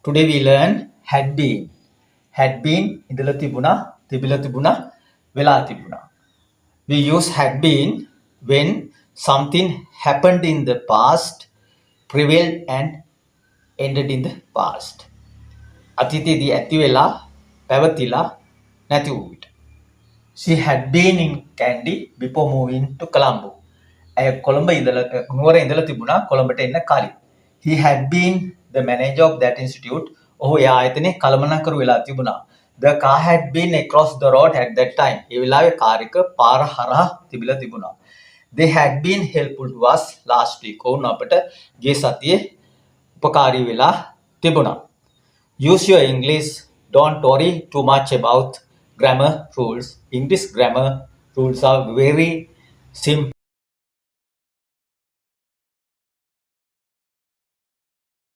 Today we learn had been. Had been ඉඳලා තිබුණා, තිබිලා තිබුණා, වෙලා තිබුණා. We use had been when something happened in the past, prevailed and ended in the past. අතීතයේදී ඇති වෙලා පැවතිලා නැති වූ විට. She had been in Kandy before moving to Colombo. ඇය කොළඹ ඉඳලා නුවර ඉඳලා තිබුණා කොළඹට එන්න කලින්. He had been the manager of that institute. ඔහු ඒ ආයතනයේ කළමනාකරු වෙලා තිබුණා. The car had been across the road at that time. ඒ වෙලාවේ කාර් එක පාර හරහා තිබිලා තිබුණා. They had been helpful to us last week. ඔවුන් අපට ගිය සතියේ උපකාරී වෙලා තිබුණා. Use your English. Don't worry too much about grammar rules. English grammar rules are very simple.